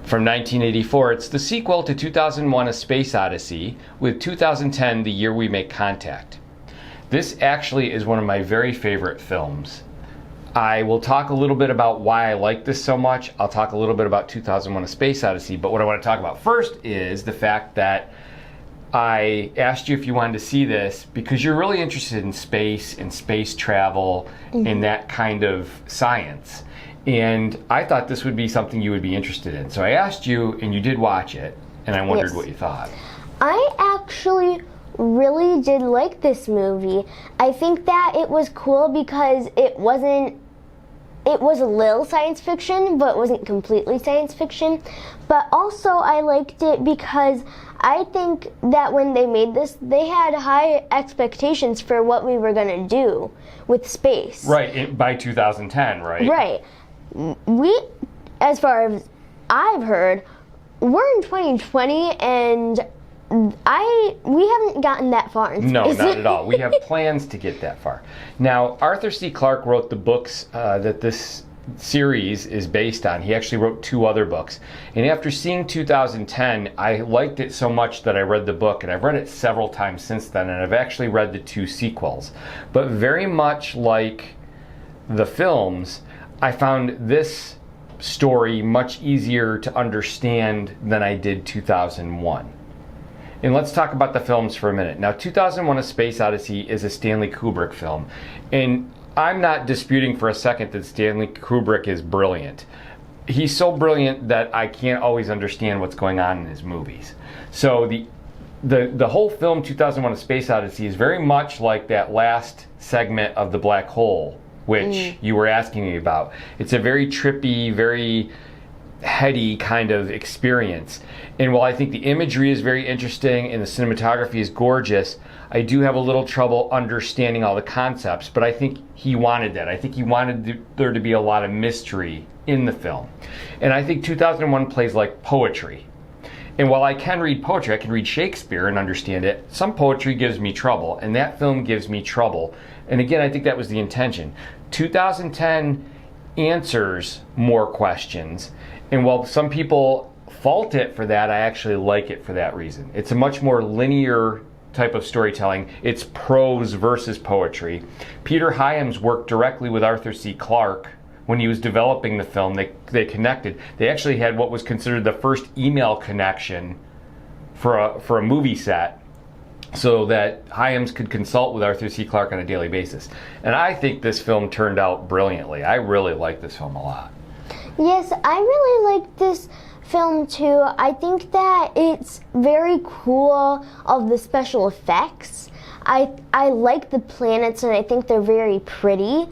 from 1984. It's the sequel to 2001: A Space Odyssey, with 2010, the year we make contact. This actually is one of my very favorite films. I will talk a little bit about why I like this so much. I'll talk a little bit about 2001: A Space Odyssey, but what I want to talk about first is the fact that I asked you if you wanted to see this because you're really interested in space and space travel and that kind of science. And I thought this would be something you would be interested in. So I asked you, and you did watch it, and I wondered what you thought. I actually really did like this movie. I think that it was cool because it was a little science fiction, but it wasn't completely science fiction. But also I liked it because I think that when they made this, they had high expectations for what we were going to do with space. Right, by 2010, right? Right. We, as far as I've heard, we're in 2020 and we haven't gotten that far in space. No, not at all. We have plans to get that far. Now, Arthur C. Clarke wrote the books that this series is based on. He actually wrote 2 other books. And after seeing 2010, I liked it so much that I read the book, and I've read it several times since then, and I've actually read the 2 sequels. But very much like the films, I found this story much easier to understand than I did 2001. And let's talk about the films for a minute. Now, 2001: A Space Odyssey is a Stanley Kubrick film. And I'm not disputing for a second that Stanley Kubrick is brilliant. He's so brilliant that I can't always understand what's going on in his movies. So the whole film, 2001: A Space Odyssey, is very much like that last segment of The Black Hole, which you were asking me about. It's a very trippy, very heady kind of experience. And while I think the imagery is very interesting and the cinematography is gorgeous, I do have a little trouble understanding all the concepts, but I think he wanted that. I think he wanted there to be a lot of mystery in the film. And I think 2001 plays like poetry. And while I can read poetry, I can read Shakespeare and understand it, some poetry gives me trouble, and that film gives me trouble. And again, I think that was the intention. 2010 answers more questions, and while some people fault it for that, I actually like it for that reason. It's a much more linear type of storytelling. It's prose versus poetry. Peter Hyams worked directly with Arthur C. Clarke when he was developing the film. They connected. They actually had what was considered the first email connection for a movie set, so that Hyams could consult with Arthur C. Clarke on a daily basis. And I think this film turned out brilliantly. I really like this film a lot. Yes, I really like this film too. I think that it's very cool of the special effects. I like the planets, and I think they're very pretty.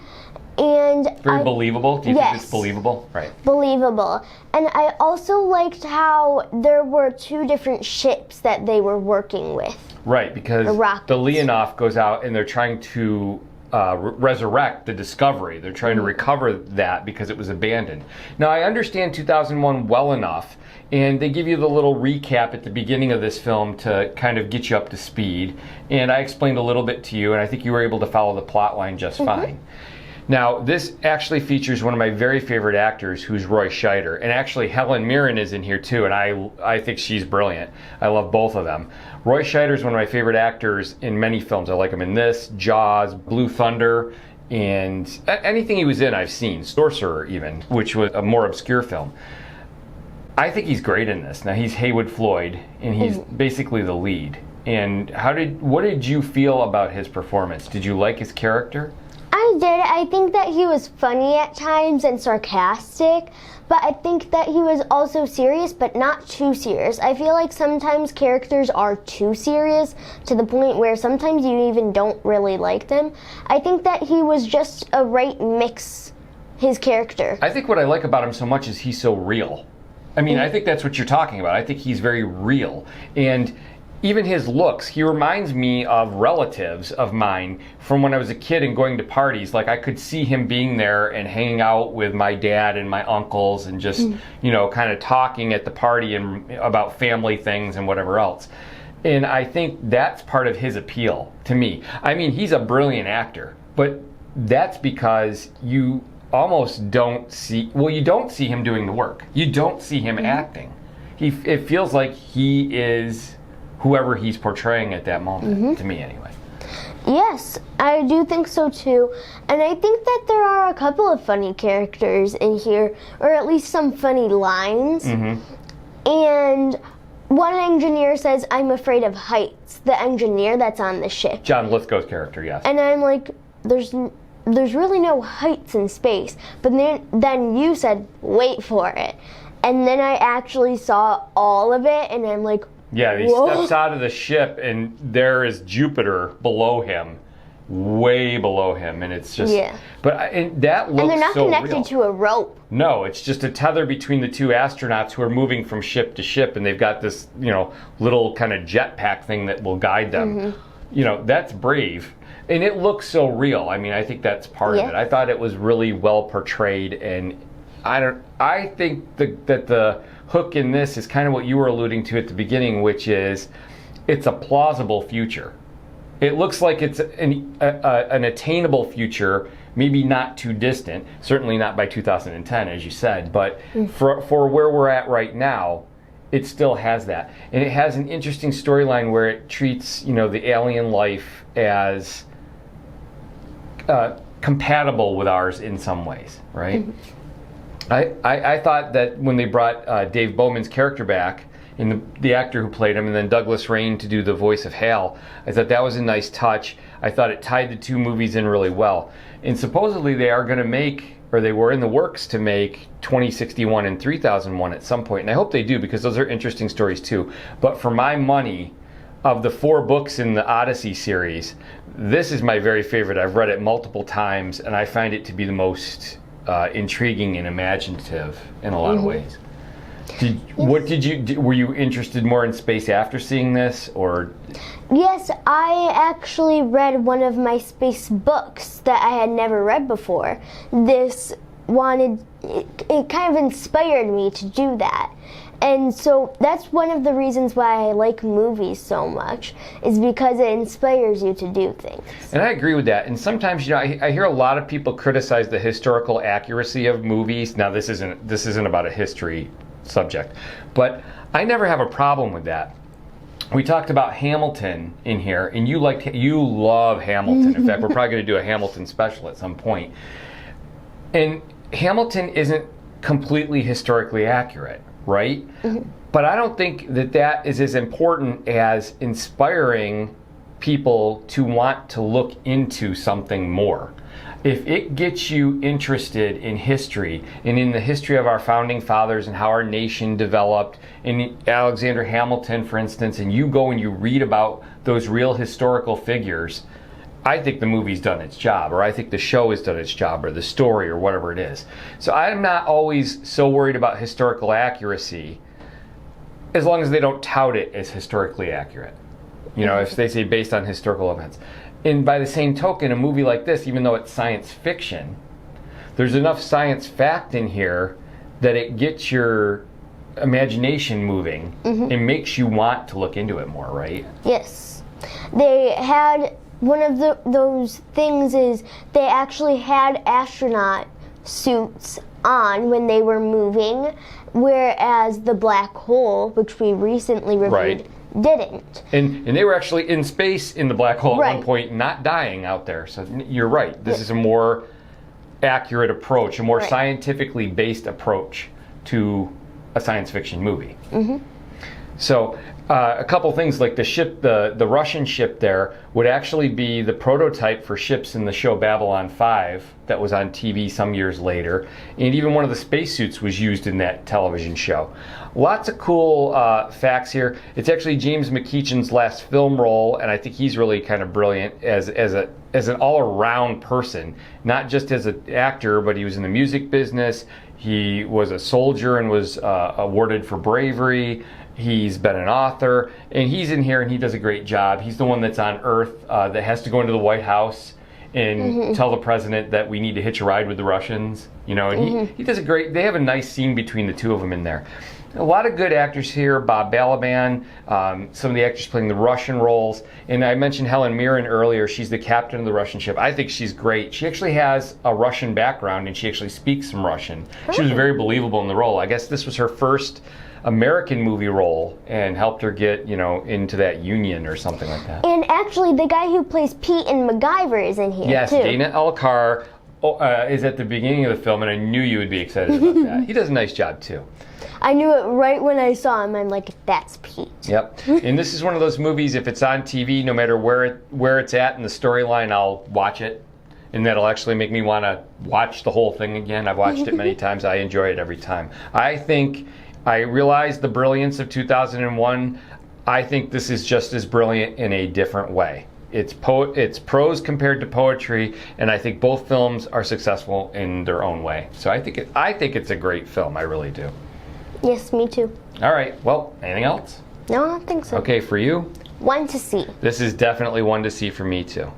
And very believable? Do you think it's believable? Right. Believable. And I also liked how there were 2 different ships that they were working with. Right, because the Leonov goes out and they're trying to resurrect the Discovery. They're trying to recover that because it was abandoned. Now, I understand 2001 well enough, and they give you the little recap at the beginning of this film to kind of get you up to speed. And I explained a little bit to you, and I think you were able to follow the plot line just fine. Now, this actually features one of my very favorite actors, who's Roy Scheider. And actually, Helen Mirren is in here too, and I think she's brilliant. I love both of them. Roy Scheider is one of my favorite actors in many films. I like him in this, Jaws, Blue Thunder, and anything he was in I've seen. Sorcerer even, which was a more obscure film. I think he's great in this. Now, he's Haywood Floyd, and he's basically the lead. And what did you feel about his performance? Did you like his character? I did. I think that he was funny at times and sarcastic, but I think that he was also serious, but not too serious. I feel like sometimes characters are too serious to the point where sometimes you even don't really like them. I think that he was just a right mix, his character. I think what I like about him so much is he's so real. I mean, I think that's what you're talking about. I think he's very real. And even his looks, he reminds me of relatives of mine from when I was a kid and going to parties. Like, I could see him being there and hanging out with my dad and my uncles and just, you know, kind of talking at the party and about family things and whatever else. And I think that's part of his appeal to me. I mean, he's a brilliant actor, but that's because you almost don't see, well, you don't see him doing the work. You don't see him acting. It feels like he is whoever he's portraying at that moment, to me anyway. Yes, I do think so too. And I think that there are a couple of funny characters in here, or at least some funny lines. And one engineer says, "I'm afraid of heights." The engineer that's on the ship. John Lithgow's character, yes. And I'm like, there's really no heights in space. But then you said, "Wait for it." And then I actually saw all of it, and I'm like, yeah, he steps out of the ship, and there is Jupiter below him, way below him, and it's just. Yeah. But that looks so real. And they're not connected to a rope. No, it's just a tether between the two astronauts who are moving from ship to ship, and they've got this, little kind of jetpack thing that will guide them. That's brave, and it looks so real. I mean, I think that's part of it. I thought it was really well portrayed, and I think that the hook in this is kind of what you were alluding to at the beginning, which is it's a plausible future. It looks like it's an attainable future, maybe not too distant, certainly not by 2010, as you said, but for where we're at right now, it still has that. And it has an interesting storyline where it treats, the alien life as compatible with ours in some ways, right? I thought that when they brought Dave Bowman's character back, and the actor who played him, and then Douglas Rain to do the voice of HAL, I thought that was a nice touch. I thought it tied the two movies in really well. And supposedly they are going to make, or they were in the works to make 2061 and 3001 at some point. And I hope they do, because those are interesting stories too. But for my money, of the 4 books in the Odyssey series, this is my very favorite. I've read it multiple times, and I find it to be the most intriguing and imaginative in a lot of ways. Were you interested more in space after seeing this, or? Yes, I actually read one of my space books that I had never read before. It kind of inspired me to do that. And so that's one of the reasons why I like movies so much, is because it inspires you to do things. And I agree with that. And sometimes, I hear a lot of people criticize the historical accuracy of movies. Now, this isn't about a history subject, but I never have a problem with that. We talked about Hamilton in here, and you love Hamilton. In fact, we're probably going to do a Hamilton special at some point. And Hamilton isn't completely historically accurate, right? But I don't think that is as important as inspiring people to want to look into something more. If it gets you interested in history and in the history of our founding fathers and how our nation developed, in Alexander Hamilton, for instance, and you go and you read about those real historical figures, I think the movie's done its job, or I think the show has done its job, or the story, or whatever it is. So I'm not always so worried about historical accuracy, as long as they don't tout it as historically accurate. If they say based on historical events. And by the same token, a movie like this, even though it's science fiction, there's enough science fact in here that it gets your imagination moving and makes you want to look into it more, right? Yes. They had, one of those things is they actually had astronaut suits on when they were moving, whereas the black hole, which we recently reviewed, didn't. And they were actually in space in the black hole at one point, not dying out there. So you're right. This is a more accurate approach, a more scientifically based approach to a science fiction movie. So a couple things, like the ship, the Russian ship there would actually be the prototype for ships in the show Babylon 5 that was on TV some years later. And even one of the spacesuits was used in that television show. Lots of cool facts here. It's actually James McEachin's last film role, and I think he's really kind of brilliant as an all-around person, not just as an actor, but he was in the music business. He was a soldier and was awarded for bravery. He's been an author, and he's in here and he does a great job. He's the one that's on Earth that has to go into the White House and tell the president that we need to hitch a ride with the Russians. You know, and he does a great. They have a nice scene between the two of them in there. A lot of good actors here. Bob Balaban, some of the actors playing the Russian roles. And I mentioned Helen Mirren earlier. She's the captain of the Russian ship. I think she's great. She actually has a Russian background, and she actually speaks some Russian. She was very believable in the role. I guess this was her first American movie role and helped her get, into that union or something like that. And actually, the guy who plays Pete in MacGyver is in here, yes, too. Dana Elcar is at the beginning of the film, and I knew you would be excited about that. He does a nice job, too. I knew it right when I saw him. I'm like, that's Pete. Yep. And this is one of those movies, if it's on TV, no matter where it's at in the storyline, I'll watch it. And that'll actually make me want to watch the whole thing again. I've watched it many times. I enjoy it every time. I realize the brilliance of 2001. I think this is just as brilliant in a different way. It's prose compared to poetry, and I think both films are successful in their own way. So I think it's a great film. I really do. Yes, me too. All right. Well, anything else? No, I don't think so. Okay, for you? One to see. This is definitely one to see for me too.